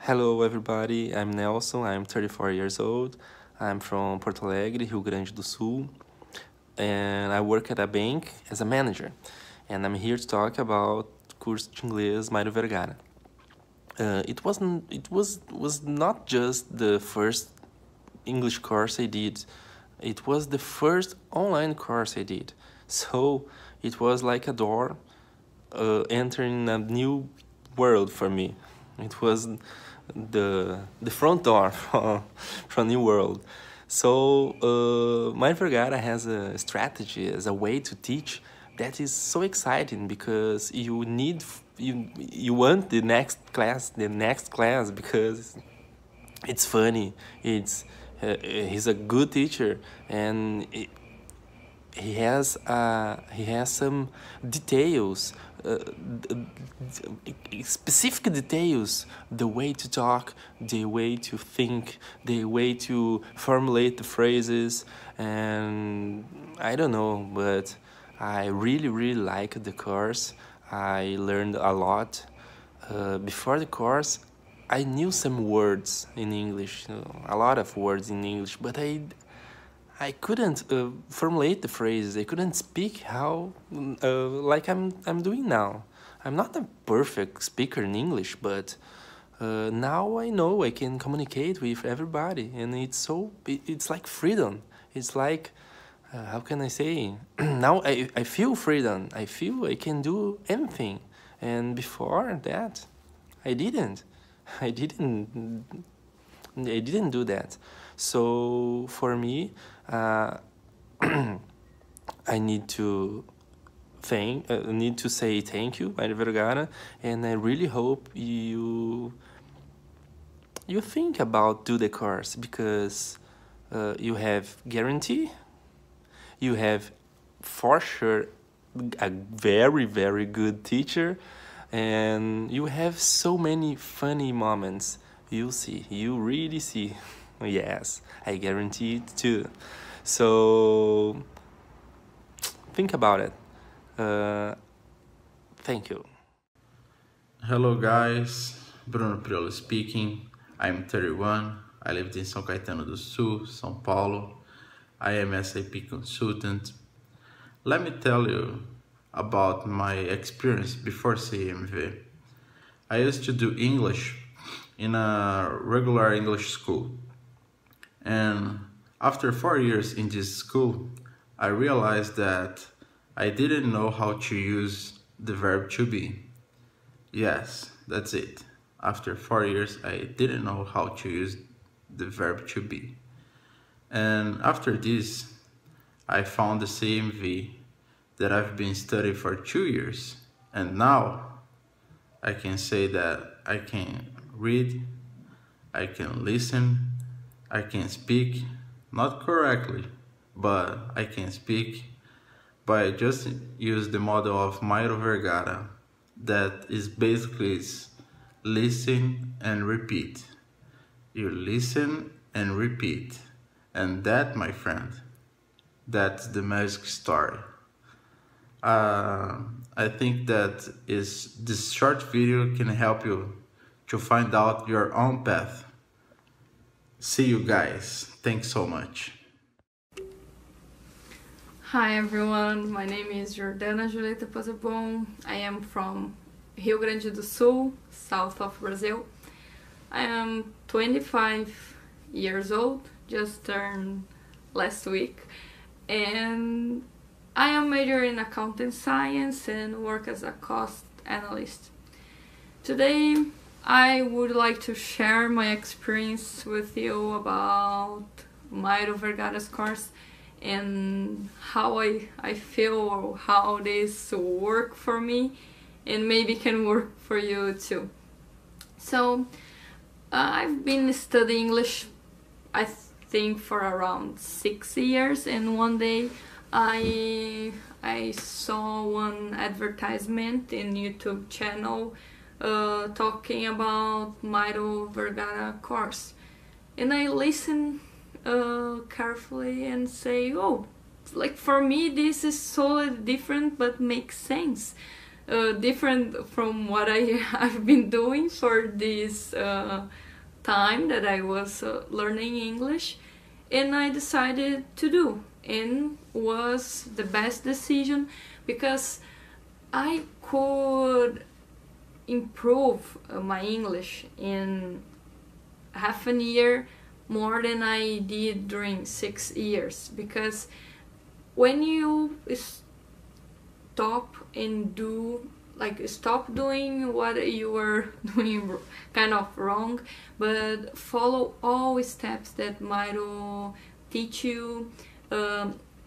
Hello everybody, I'm Nelson, I'm 34 years old, I'm from Porto Alegre, Rio Grande do Sul, and I work at a bank as a manager, and I'm here to talk about curso de inglês Mairo Vergara. It was not just the first English course I did, it was the first online course I did, so it was like a door entering a new world for me. It was the front door for a new world. So Mairo Vergara has a strategy as a way to teach that is so exciting because you want the next class because it's funny. He's a good teacher and he has some details, specific details, the way to talk, the way to think, the way to formulate the phrases, and I don't know, but I really liked the course. I learned a lot. Before the course, I knew some words in English, a lot of words in English, but I couldn't formulate the phrases. I couldn't speak how like I'm doing now. I'm not a perfect speaker in English, but now I know I can communicate with everybody, and it's like freedom. It's like how can I say? Now I feel freedom. I feel I can do anything, and before that, I didn't. I didn't. I didn't do that. So for me, I need to say thank you, Mairo Vergara, and I really hope you think about do the course because you have guarantee, you have for sure a very good teacher, and you have so many funny moments. You really see. Yes, I guarantee it too. So think about it. Thank you. Hello guys, Bruno Priolo speaking. I'm 31. I lived in São Caetano do Sul, São Paulo. I am SAP consultant. Let me tell you about my experience before CMV. I used to do English in a regular English school. And after 4 years in this school, I realized that I didn't know how to use the verb to be. Yes, that's it. After 4 years, I didn't know how to use the verb to be. And after this, I found the CMV that I've been studying for 2 years. And now I can say that I can read, I can listen, I can speak, not correctly, but I can speak by just use the model of Mairo Vergara that is basically listen and repeat. You listen and repeat. And that, my friend, that's the magic story. I think that this short video can help you to find out your own path. See you guys. Thanks so much. Hi everyone, my name is Jordana Julieta Pozobon. I am from Rio Grande do Sul, south of Brazil. I am 25 years old, just turned last week, and I am majoring in accounting science and work as a cost analyst. Today I would like to share my experience with you about Mairo Vergara's course and how I feel how this work for me and maybe can work for you too. So I've been studying English I think for around 6 years, and one day I saw one advertisement in YouTube channel talking about Mairo Vergara course, and I listened carefully and say, oh, like for me this is so different but makes sense. different from what I've been doing for this time that I was learning English, and I decided to do, and was the best decision because I could improve my English in half a year more than I did during 6 years, because when you stop doing what you were doing kind of wrong, but follow all steps that Mairo teach you.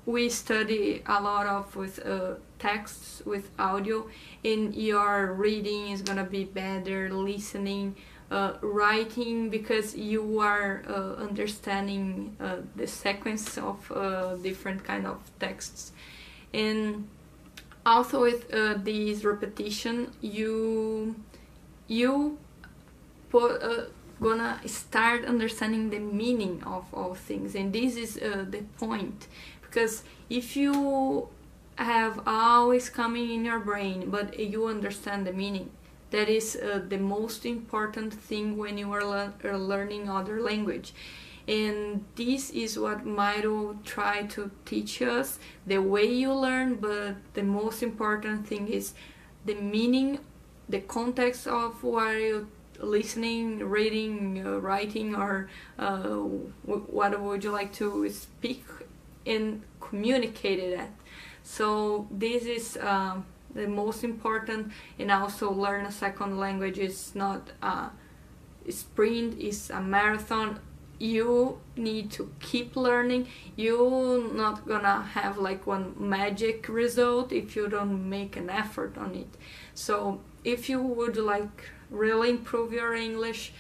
We study a lot of with texts, with audio, and your reading is gonna be better, listening, writing, because you are understanding the sequence of different kind of texts. And also with this repetition, you gonna start understanding the meaning of all things, and this is the point, because if you have always coming in your brain but you understand the meaning, that is the most important thing when you are learning other language. And this is what Mairo tried to teach us, the way you learn, but the most important thing is the meaning, the context of what you're listening, reading, writing, or what would you like to speak and communicate it at. So this is the most important. And also learn a second language is not a sprint, it's a marathon. You need to keep learning. You're not gonna have like one magic result if you don't make an effort on it. So if you would like really improve your English,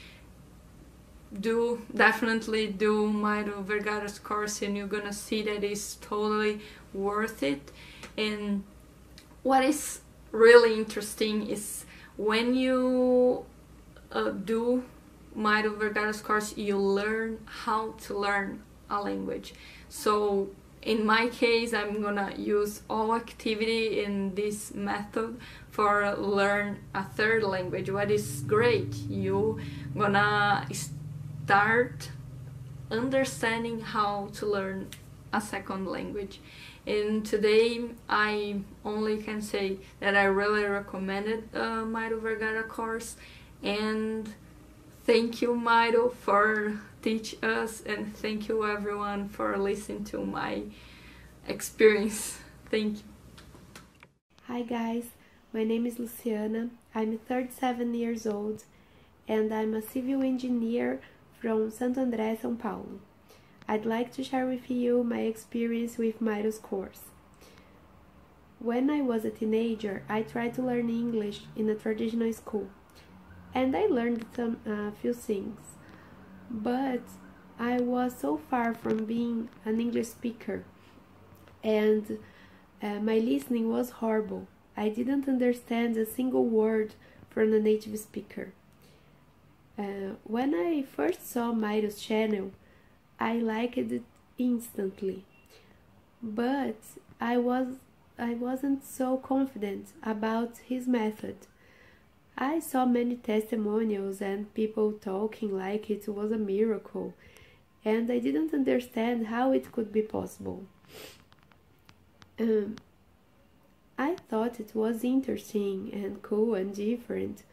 definitely do Mairo Vergara's course, and you're gonna see that it's totally worth it. And what is really interesting is when you do Mairo Vergara's course, you learn how to learn a language. So in my case, I'm gonna use all activity in this method for learn a third language. What is great, you gonna start understanding how to learn a second language. And today I only can say that I really recommended Mairo Vergara course, and thank you, Mairo, for teach us, and thank you everyone for listening to my experience. Thank you. Hi guys, my name is Luciana. I'm 37 years old and I'm a civil engineer from Santo André, São Paulo. I'd like to share with you my experience with Mairo's course. When I was a teenager, I tried to learn English in a traditional school, and I learned a few things, but I was so far from being an English speaker, and my listening was horrible. I didn't understand a single word from a native speaker. When I first saw Mairo's channel, I liked it instantly, but I wasn't so confident about his method. I saw many testimonials and people talking like it was a miracle, and I didn't understand how it could be possible. I thought it was interesting and cool and different,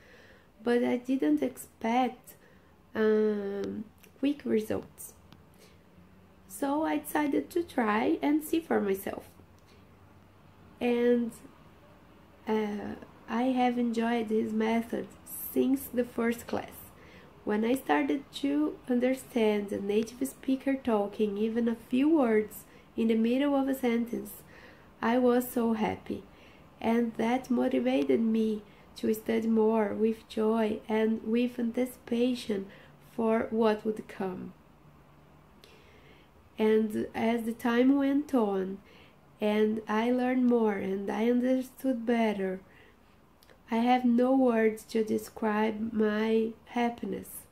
but I didn't expect quick results. So I decided to try and see for myself. And I have enjoyed his method since the first class. When I started to understand a native speaker talking even a few words in the middle of a sentence, I was so happy, and that motivated me to study more with joy and with anticipation for what would come. And as the time went on, and I learned more and I understood better, I have no words to describe my happiness.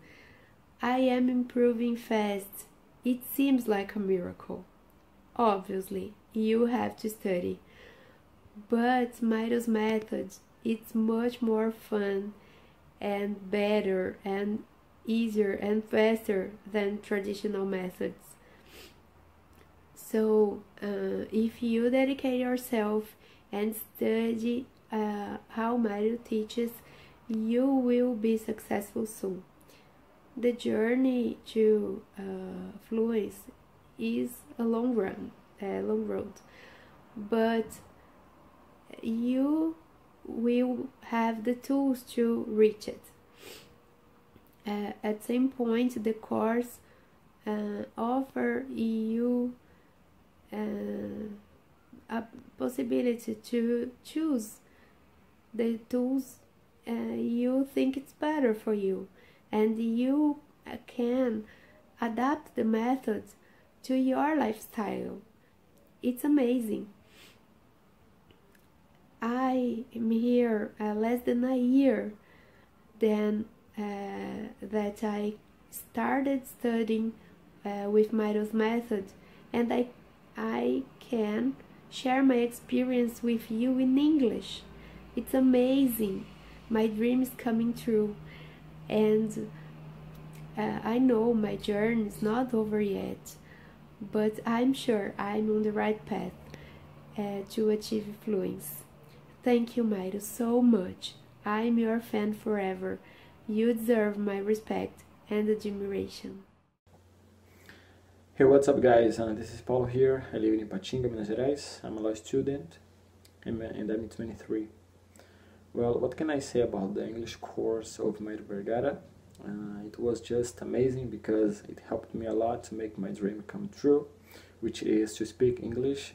I am improving fast. It seems like a miracle. Obviously, you have to study, but Mairo's method it's much more fun and better and easier and faster than traditional methods. So if you dedicate yourself and study how Mairo teaches, you will be successful soon. The journey to fluency is a long road, but you will have the tools to reach it. At some point, the course offer you a possibility to choose the tools you think it's better for you, and you can adapt the method to your lifestyle. It's amazing. I am here less than a year then that I started studying with Mairo's method, and I can share my experience with you in English. It's amazing. My dream is coming true, and I know my journey is not over yet, but I'm sure I'm on the right path to achieve fluency. Thank you, Mairo, so much. I'm your fan forever. You deserve my respect and admiration. Hey, what's up guys? This is Paulo here. I live in Ipatinga, Minas Gerais. I'm a law student and I'm 23. Well, what can I say about the English course of Mairo Vergara? It was just amazing because it helped me a lot to make my dream come true, which is to speak English.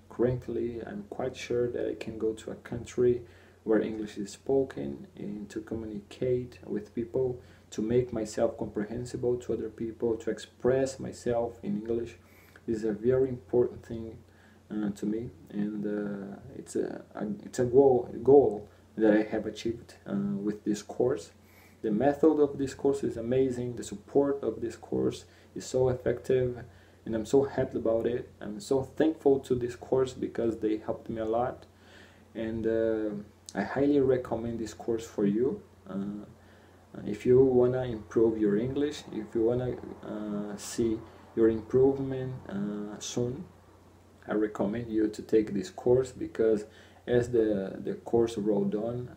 Currently, I'm quite sure that I can go to a country where English is spoken and to communicate with people, to make myself comprehensible to other people, to express myself in English. This is a very important thing to me, and it's a goal that I have achieved with this course. The method of this course is amazing. The support of this course is so effective, and I'm so happy about it. I'm so thankful to this course because they helped me a lot, and I highly recommend this course for you. If you wanna improve your English, if you wanna see your improvement soon, I recommend you to take this course, because as the course rolled on,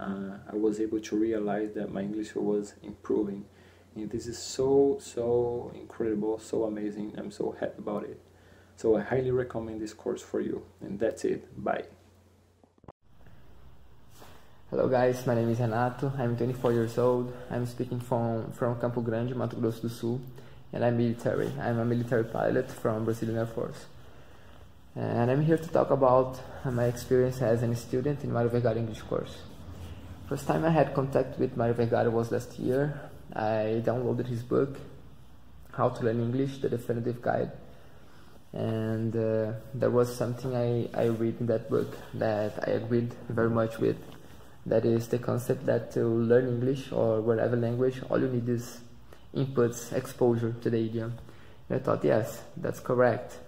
I was able to realize that my English was improving, and this is so incredible, so amazing. I'm so happy about it. So I highly recommend this course for you, and that's it. Bye. Hello guys, my name is Renato. I'm 24 years old. I'm speaking from Campo Grande, Mato Grosso do Sul, and I'm military. I'm a military pilot from Brazilian Air Force. And I'm here to talk about my experience as a student in Mairo Vergara English course. First time I had contact with Mairo Vergara was last year. I downloaded his book, How to Learn English, the Definitive Guide. And there was something I read in that book that I agreed very much with. That is the concept that to learn English or whatever language, all you need is inputs, exposure to the idiom. And I thought, yes, that's correct.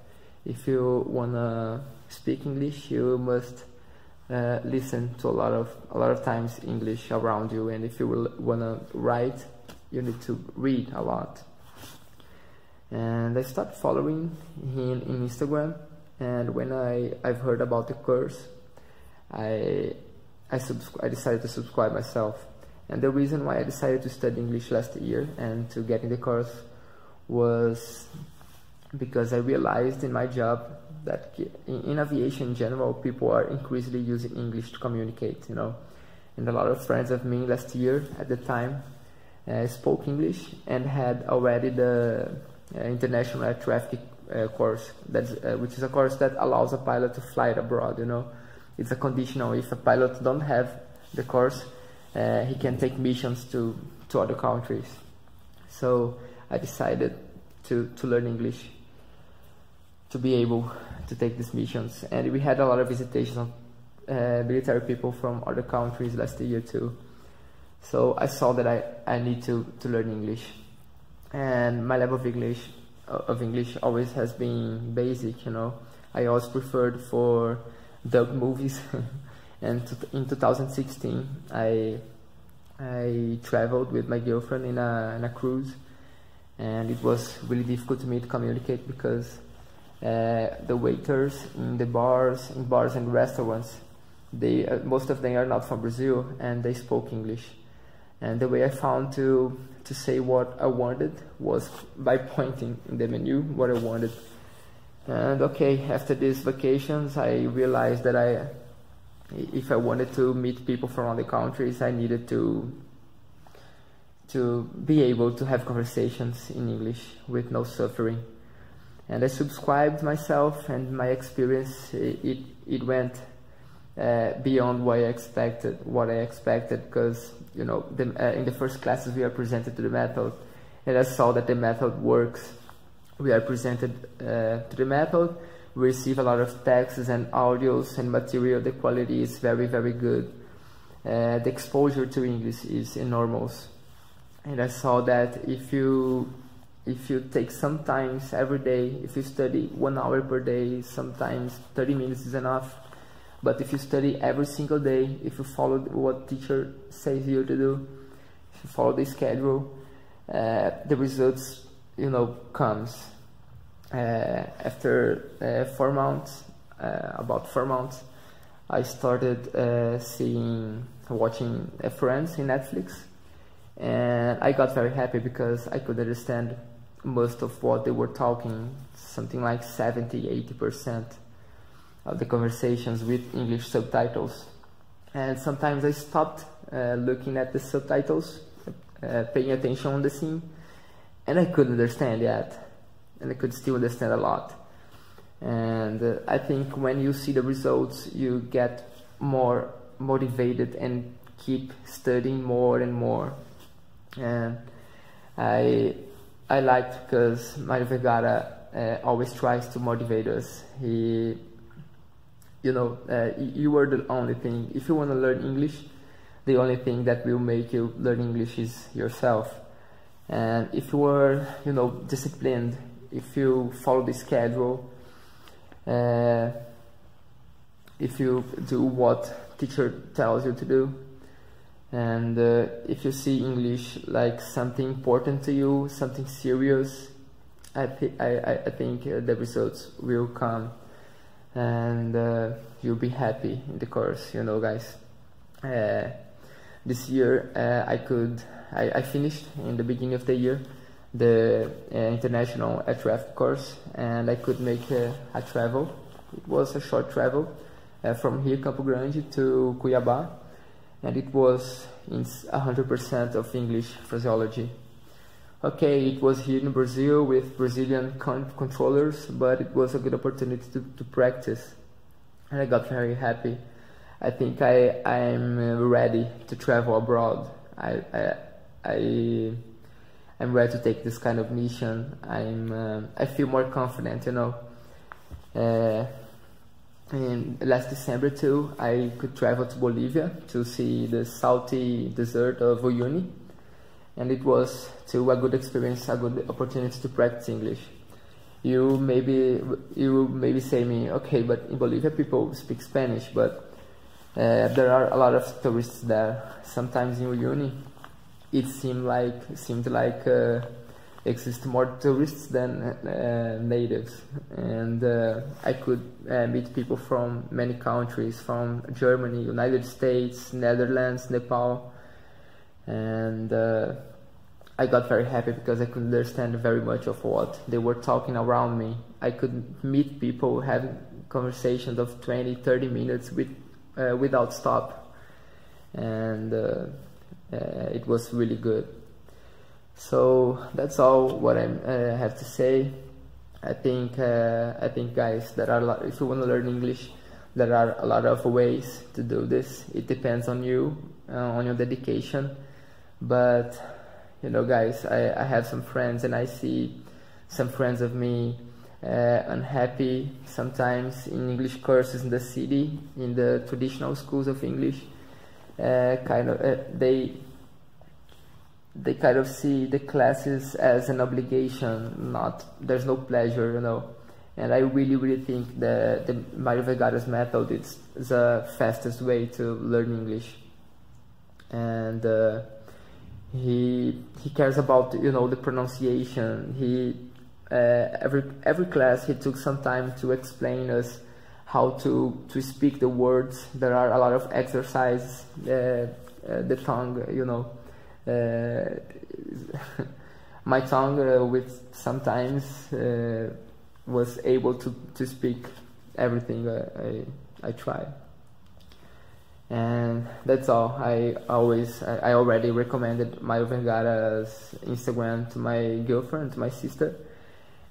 If you wanna speak English, you must listen to a lot of times English around you, and if you wanna write, you need to read a lot. And I started following him in Instagram, and when I've heard about the course, I decided to subscribe myself. And the reason why I decided to study English last year and to get in the course was because I realized in my job that in aviation in general, people are increasingly using English to communicate, you know. And a lot of friends of me last year at the time spoke English and had already the International Air Traffic course, which is a course that allows a pilot to fly abroad, you know. It's a conditional. If a pilot don't have the course, he can take missions to other countries. So I decided to learn English to be able to take these missions. And we had a lot of visitations of military people from other countries last year too. So I saw that I need to learn English. And my level of English always has been basic, you know. I always preferred for dub movies And in 2016, I traveled with my girlfriend in a cruise, and it was really difficult to me to communicate because the waiters in bars and restaurants, most of them are not from Brazil, and they spoke English. And the way I found to say what I wanted was by pointing in the menu what I wanted. And okay, after these vacations, I realized that if I wanted to meet people from other countries, I needed to be able to have conversations in English with no suffering. And I subscribed myself, and my experience, it went beyond what I expected, because, you know, in the first classes we are presented to the method, and I saw that the method works. We are presented to the method, we receive a lot of texts and audios and material. The quality is very, very good. The exposure to English is enormous. And I saw that if you take sometimes every day, if you study 1 hour per day, sometimes 30 minutes is enough. But if you study every single day, if you follow what teacher says you to do, if you follow the schedule, the results, you know, comes. After 4 months, about 4 months, I started watching Friends in Netflix, and I got very happy because I could understand most of what they were talking, something like 70–80% of the conversations with English subtitles. And sometimes I stopped looking at the subtitles, paying attention on the scene, and I couldn't understand yet, and I could still understand a lot. And I think when you see the results, you get more motivated and keep studying more and more. And I liked because Mairo Vergara always tries to motivate us. You are the only thing. If you want to learn English, the only thing that will make you learn English is yourself. And if you are, disciplined, if you follow the schedule, if you do what teacher tells you to do, and if you see English like something important to you, something serious, I think the results will come, and you'll be happy in the course, guys. This year I finished in the beginning of the year the international air traffic course, and I could make a travel. It was a short travel from here, Campo Grande, to Cuiabá, and it was in 100% of English phraseology. Okay, it was here in Brazil with Brazilian controllers, but it was a good opportunity to practice, and I got very happy. I think I'm ready to travel abroad. I'm ready to take this kind of mission. I feel more confident, And last December too, I could travel to Bolivia to see the salty desert of Uyuni, and it was too a good experience, a good opportunity to practice English. You maybe say me, okay, but in Bolivia people speak Spanish, but there are a lot of tourists there. Sometimes in Uyuni, it seemed like exist more tourists than natives, and I could meet people from many countries, from Germany, United States, Netherlands, Nepal, and I got very happy because I could understand very much of what they were talking around me. I could meet people, having conversations of 20–30 minutes without stop, and it was really good. So that's all what I have to say. I think guys, there are if you want to learn English, there are a lot of ways to do this. It depends on you, on your dedication. But guys, I have some friends, and I see some friends of me unhappy sometimes in English courses in the city, in the traditional schools of English. They kind of see the classes as an obligation, there's no pleasure, And I really think that the Mairo Vergara's method is the fastest way to learn English. And he cares about, you know, the pronunciation. He every class he took some time to explain us how to speak the words. There are a lot of exercises. The tongue, you know, my tongue with sometimes was able to speak everything I tried. And that's all. I already recommended Mairo Vergara's Instagram to my girlfriend, to my sister,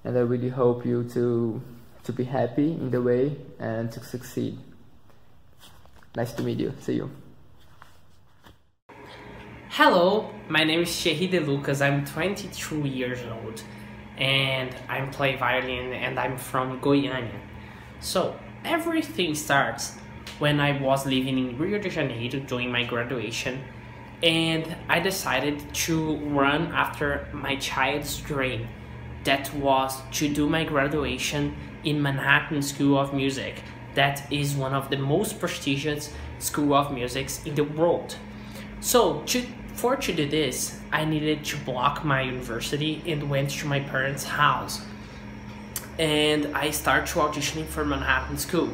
and I really hope you to be happy in the way and to succeed. Nice to meet you. See you. Hello, my name is Thierry De Lucas. I'm 22 years old and I'm playing violin and I'm from Goiânia. So everything starts when I was living in Rio de Janeiro doing my graduation, and I decided to run after my child's dream, that was to do my graduation in Manhattan School of Music. That is one of the most prestigious school of music in the world. So to do this, I needed to block my university and went to my parents' house. And I started auditioning for Manhattan School.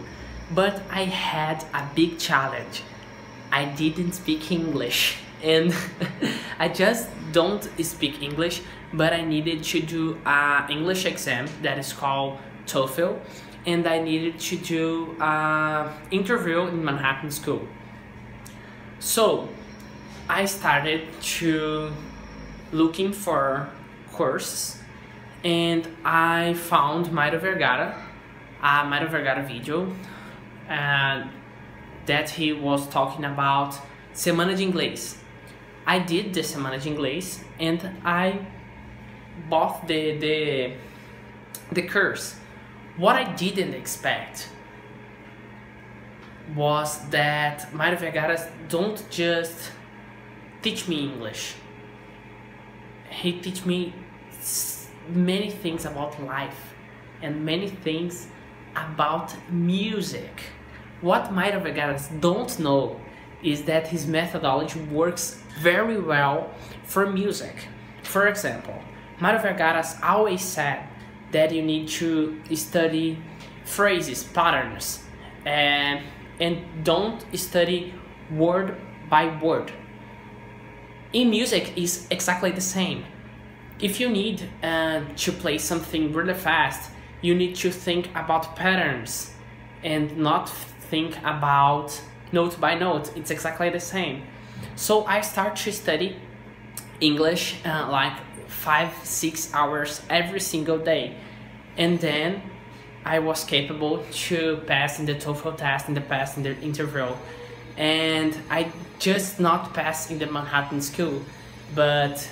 But I had a big challenge. I didn't speak English. And I just don't speak English, but I needed to do an English exam that is called TOEFL. And I needed to do an interview in Manhattan School. So I started to looking for courses, and I found Mairo Vergara, a Mairo Vergara video, and that he was talking about Semana de Inglês. I did the Semana de Inglês and I bought the course. What I didn't expect was that Mairo Vergara don't just teach me English. He teach me many things about life and many things about music. What Mairo Vergara don't know is that his methodology works very well for music. For example, Mairo Vergara always said that you need to study phrases, patterns, and don't study word by word. In music is exactly the same. If you need to play something really fast, you need to think about patterns and not think about note by note. It's exactly the same. So I start to study English like 5-6 hours every single day, and then I was capable to pass in the TOEFL test and pass in the interview. And I just not passed in the Manhattan School, but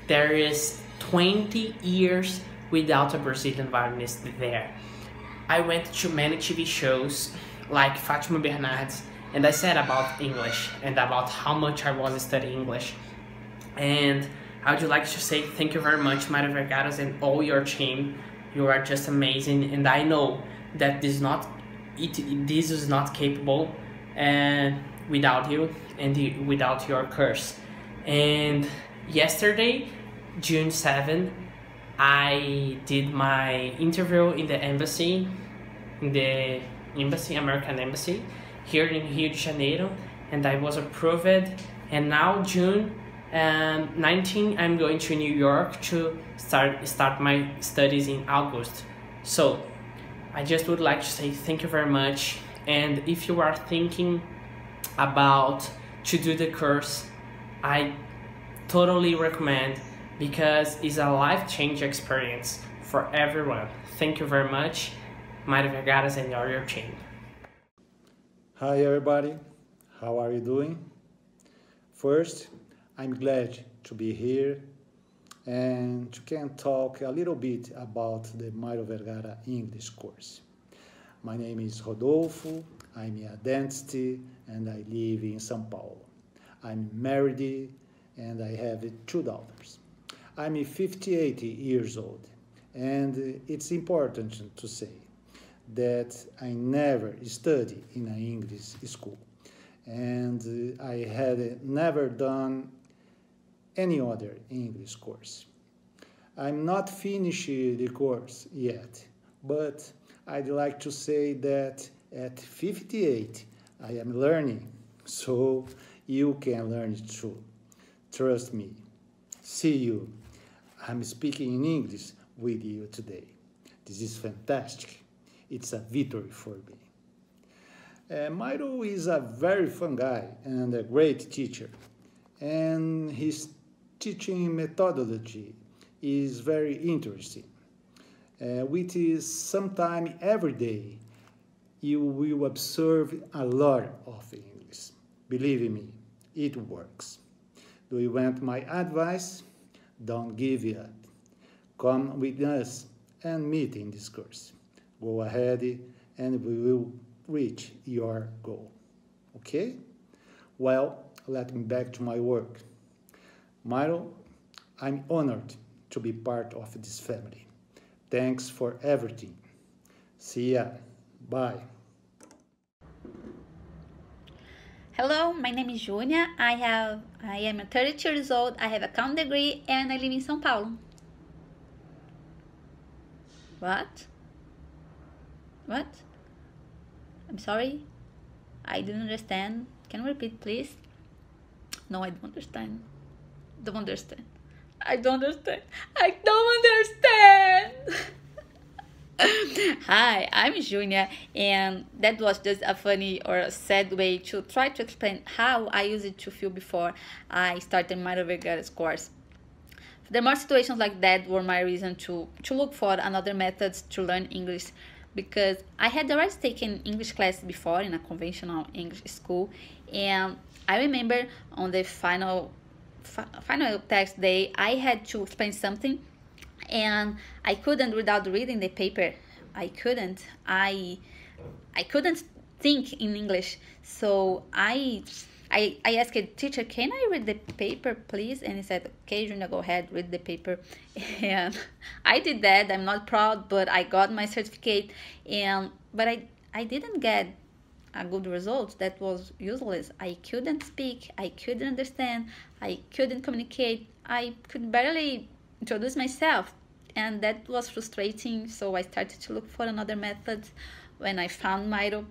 there is 20 years without a Brazilian violinist there. I went to many TV shows like Fátima Bernardes, and I said about English and about how much I was studying English. And I would like to say thank you very much, Mairo Vergara and all your team. You are just amazing, and I know that this is not capable without you and without your course. And yesterday, June 7th, I did my interview in the embassy, American Embassy, here in Rio de Janeiro, and I was approved. And now June 19, I'm going to New York to start my studies in August. So I just would like to say thank you very much. And if you are thinking about to do the course, I totally recommend, because it's a life-changing experience for everyone. Thank you very much, Mairo Vergara and your team. Hi everybody, how are you doing? First, I'm glad to be here and to can talk a little bit about the Mairo Vergara English course. My name is Rodolfo, I'm a dentist and I live in São Paulo. I'm married and I have 2 daughters. I'm 58 years old And it's important to say that I never studied in an English school, and I had never done any other English course. I'm not finished the course yet, but I'd like to say that at 58 I am learning, so you can learn it too. Trust me. See you. I'm speaking in English with you today. This is fantastic. It's a victory for me. Mairo is a very fun guy and a great teacher, and his teaching methodology is very interesting. Which is sometime every day you will observe a lot of English. Believe me, it works. Do you want my advice? Don't give it up. Come with us and meet in this course. Go ahead and we will reach your goal. Okay? Well, let me back to my work. Mairo, I'm honored to be part of this family. Thanks for everything. See ya. Bye. Hello, my name is Júnia. I am 32 years old. I have a account degree and I live in São Paulo. What? What? I'm sorry. I didn't understand. Can you repeat, please? No, I don't understand. Don't understand. I don't understand. I don't understand. Hi, I'm Júnia, and that was just a funny or a sad way to try to explain how I used to feel before I started Mairo Vergara's course. There are more situations like that were my reason to look for another methods to learn English, because I had already taken English classes before in a conventional English school, and I remember on the final test day I had to explain something and I couldn't without reading the paper. I couldn't think in English, so I asked the teacher, can I read the paper please? And he said, okay Júnia, go ahead, read the paper. And I did that. I'm not proud, but I got my certificate, but I didn't get a good result. That was useless. I couldn't speak, I couldn't understand, I couldn't communicate, I could barely introduce myself, and that was frustrating. So I started to look for another method. When I found Mairo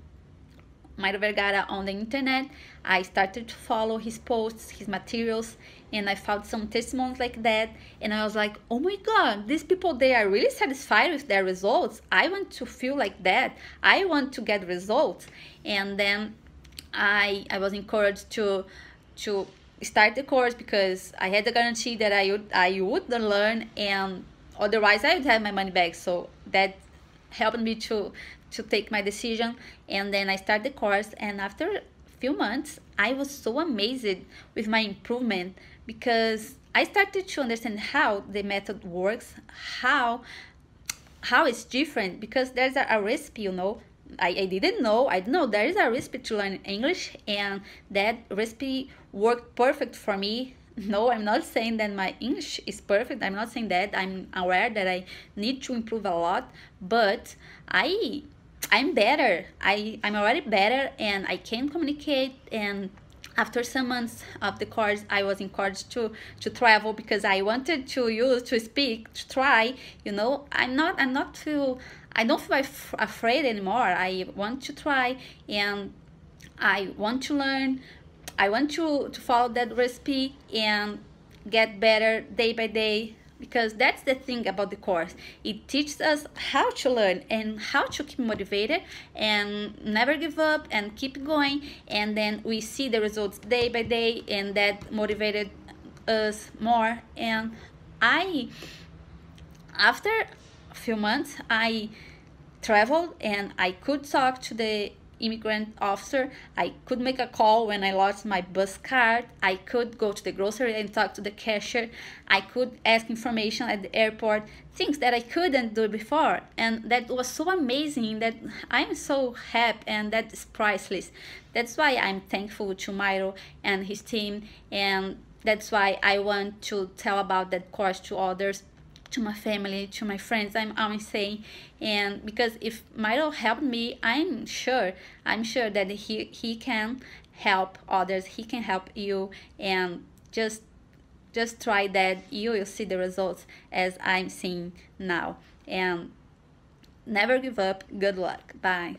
Vergara on the internet, I started to follow his posts, his materials, and I found some testimonies like that, and I was like, oh my god, these people, they are really satisfied with their results. I want to feel like that. I want to get results. And then I was encouraged to start the course, because I had the guarantee that I would learn, and otherwise I would have my money back. So that helped me to take my decision. And then I started the course, and after a few months I was so amazed with my improvement, because I started to understand how the method works, how it's different, because there's a recipe, you know. I didn't know there is a recipe to learn English, and that recipe worked perfect for me. No, I'm not saying that my English is perfect. I'm not saying that. I'm aware that I need to improve a lot, but I'm better. I'm already better, and I can communicate. And after some months of the course, I was encouraged to travel, because I wanted to speak, to try. You know, I don't feel afraid anymore. I want to try, and I want to learn. I want to follow that recipe and get better day by day, because that's the thing about the course. It teaches us how to learn and how to keep motivated and never give up and keep going, and then we see the results day by day, and that motivated us more. And after a few months, I traveled, and I could talk to the immigrant officer. I could make a call when I lost my bus card. I could go to the grocery and talk to the cashier. I could ask information at the airport, things that I couldn't do before. And that was so amazing, that I'm so happy, and that is priceless. That's why I'm thankful to Mairo and his team, and that's why I want to tell about that course to others, to my family, to my friends, I'm always saying. And because if Mairo helped me, I'm sure that he can help others, he can help you, and just try that. You will see the results as I'm seeing now. And never give up. Good luck. Bye.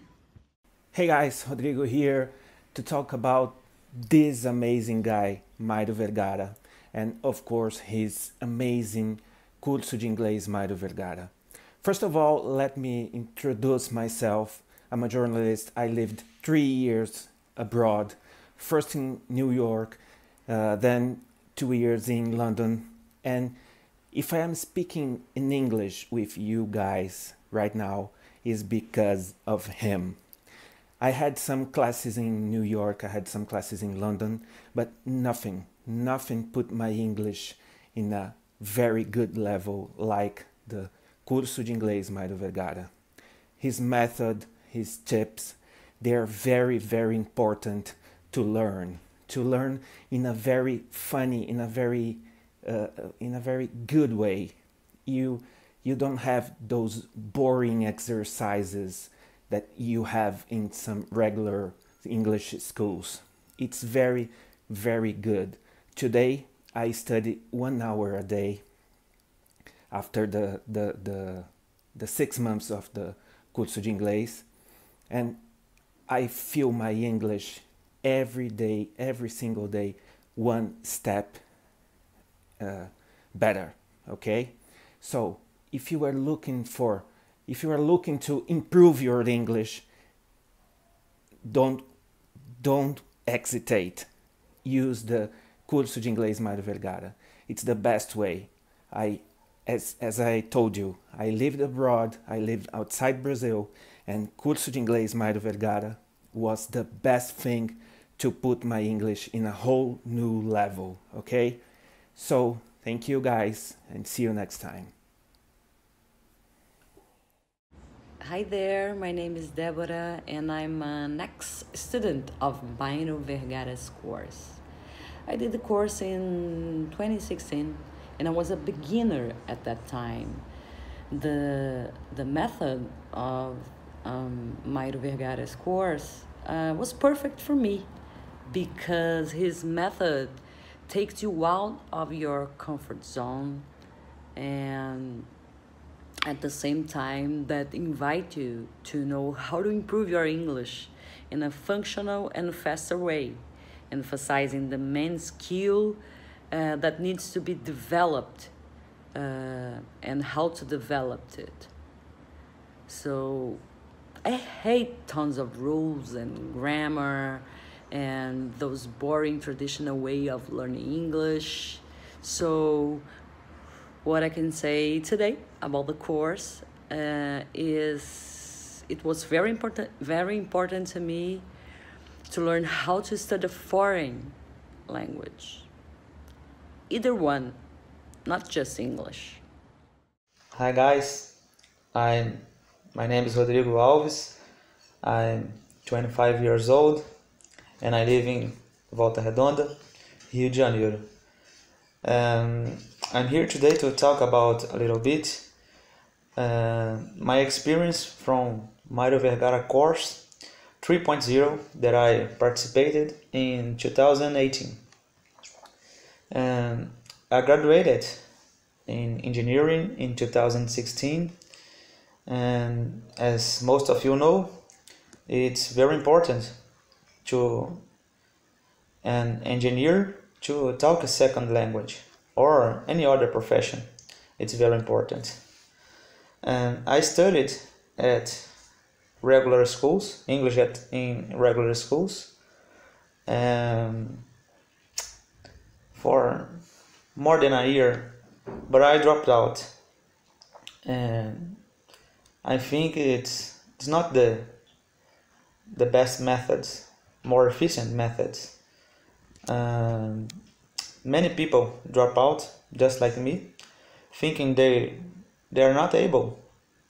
Hey guys, Rodrigo here to talk about this amazing guy, Mairo Vergara, and of course his amazing Curso de Inglês Mairo Vergara. First of all, let me introduce myself. I'm a journalist. I lived 3 years abroad, first in New York, then 2 years in London. And if I am speaking in English with you guys right now, is because of him. I had some classes in New York, I had some classes in London, but nothing put my English in a very good level like the Curso de Inglês Mairo Vergara. His method, his tips, they are very, very important to learn in a very funny, in a very good way. You don't have those boring exercises that you have in some regular English schools. It's very, very good. Today, I study 1 hour a day after the 6 months of the Curso de Inglês, and I feel my English every day, every single day, one step better, okay? So, if you are looking to improve your English, don't hesitate. Use the Curso de Inglês Mairo Vergara. It's the best way. As I told you, I lived abroad, I lived outside Brazil, and Curso de Inglês Mairo Vergara was the best thing to put my English in a whole new level, okay? So, thank you guys, and see you next time. Hi there, my name is Deborah and I'm an ex-student of Mairo Vergara's course. I did the course in 2016 and I was a beginner at that time. The method of Mairo Vergara's course was perfect for me because his method takes you out of your comfort zone and at the same time that invite you to know how to improve your English in a functional and faster way, emphasizing the main skill that needs to be developed and how to develop it. So I hate tons of rules and grammar and those boring traditional way of learning English. So what I can say today about the course is it was very important to me to learn how to study a foreign language. Either one, not just English. Hi guys, my name is Rodrigo Alves. I'm 25 years old and I live in Volta Redonda, Rio de Janeiro. I'm here today to talk about a little bit my experience from Mairo Vergara course 3.0 that I participated in 2018. I graduated in engineering in 2016, and as most of you know, it's very important to an engineer to talk a second language or any other profession. It's very important. And I studied at regular schools, English in regular schools, for more than a year, but I dropped out. And I think it's not the best methods, more efficient methods. Many people drop out, just like me, thinking they are not able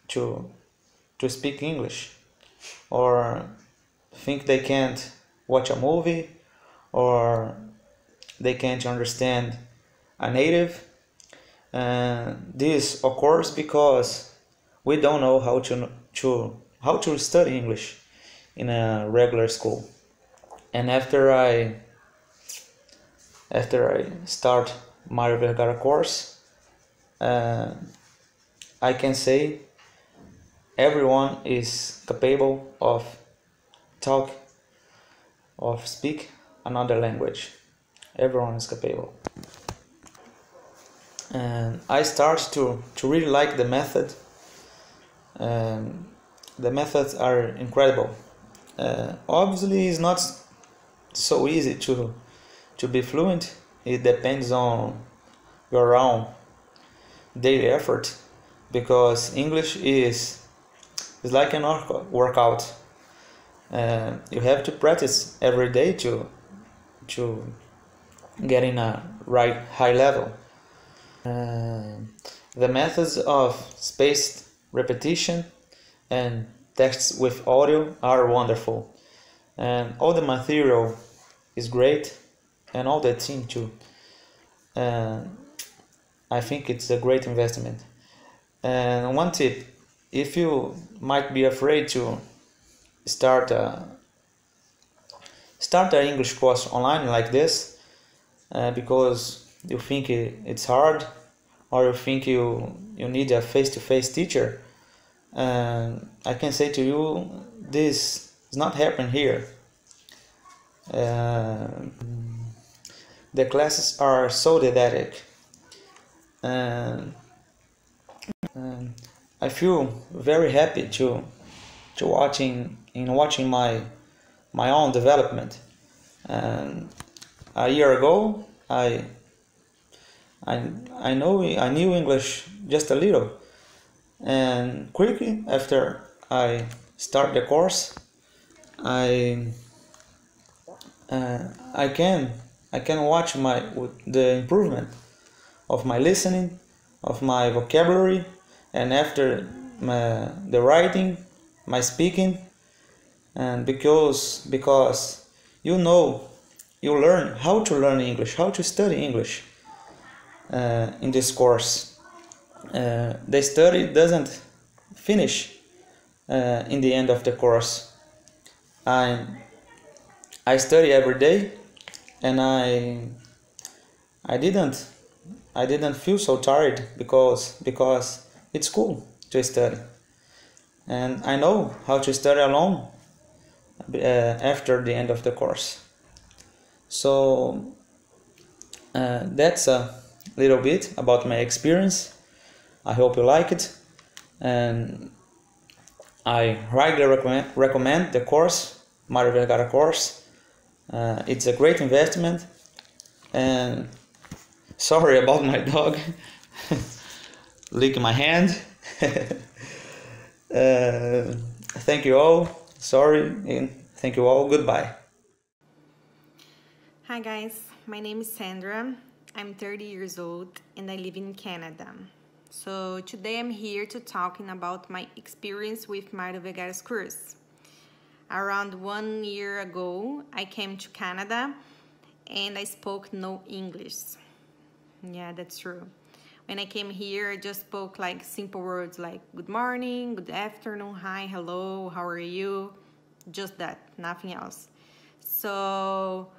to speak English, or think they can't watch a movie, or they can't understand a native, This occurs because we don't know how to study English in a regular school. And after I start Mairo Vergara course, I can say everyone is capable of speak another language. Everyone is capable. And I start to really like the method. The methods are incredible. Obviously, it's not so easy to be fluent. It depends on your own daily effort, because English is like an workout. You have to practice every day to get in a right high level. The methods of spaced repetition and texts with audio are wonderful, and all the material is great, and all the team too. I think it's a great investment. And one tip, if you might be afraid to start an English course online like this, because you think it's hard, or you think you need a face-to-face teacher, I can say to you, this is not happening here. The classes are so didactic, and I feel very happy to watching my own development. And a year ago, I knew English just a little, and quickly after I start the course, I can watch the improvement of my listening, of my vocabulary, and after the writing, my speaking. And because you learn how to learn English, how to study English in this course. The study doesn't finish in the end of the course. I study every day, and I didn't feel so tired because it's cool to study, and I know how to study alone after the end of the course. So that's a little bit about my experience. I hope you like it, and I highly recommend the course, Mairo Vergara course. It's a great investment. And sorry about my dog licking my hand. Thank you all. Sorry, and thank you all. Goodbye. Hi guys, my name is Sandra. I'm 30 years old and I live in Canada. So today I'm here to talking about my experience with Mairo Vergara's course. Around 1 year ago, I came to Canada and I spoke no English. Yeah, that's true. When I came here, I just spoke like simple words like good morning, good afternoon, hi, hello, how are you? Just that, nothing else. So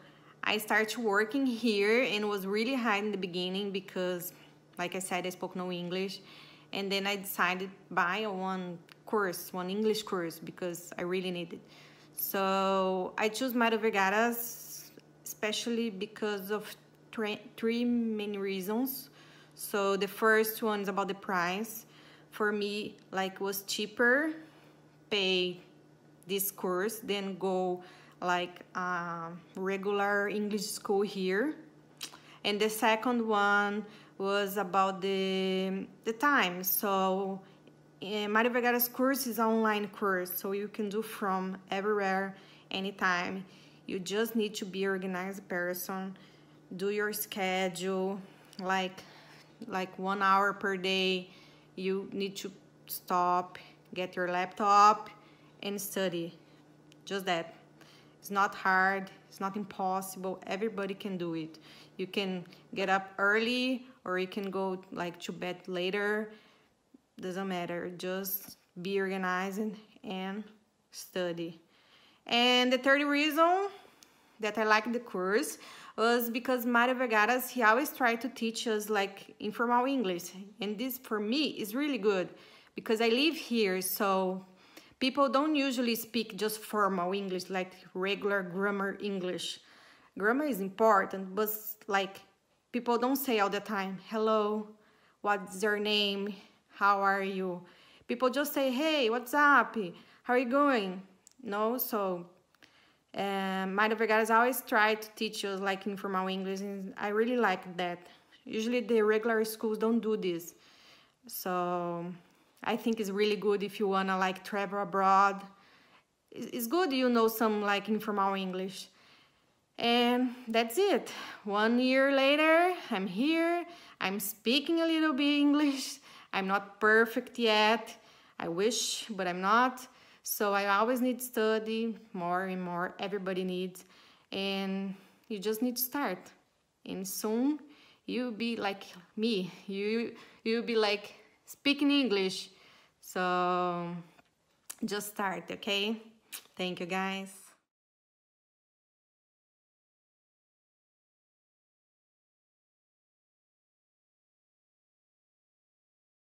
I started working here and it was really hard in the beginning because, like I said, I spoke no English. And then I decided to buy one English course, because I really need it. So I chose Mairo Vergara especially because of three main reasons. So the first one is about the price. For me, like, was cheaper pay this course than go like regular English school here. And the second one was about the time. So Mairo Vergara's course is an online course, so you can do from everywhere, anytime. You just need to be an organized person, do your schedule, like 1 hour per day. You need to stop, get your laptop and study. Just that. It's not hard, it's not impossible, everybody can do it. You can get up early or you can go like to bed later. Doesn't matter, just be organized and study. And the third reason that I like the course was because Mairo Vergara, he always tried to teach us like informal English, and this for me is really good because I live here, so people don't usually speak just formal English, like regular grammar English. Grammar is important, but like people don't say all the time, hello, what's your name, how are you? People just say, hey, what's up, how are you going? No, so Mairo Vergara always tried to teach us like informal English, and I really like that. Usually the regular schools don't do this, so I think it's really good if you wanna like travel abroad. It's good you know some like informal English. And that's it. 1 year later, I'm here. I'm speaking a little bit English. I'm not perfect yet. I wish, but I'm not. So I always need to study more and more. Everybody needs. And you just need to start. And soon you'll be like me. You'll be like speaking English. So just start, okay? Thank you, guys.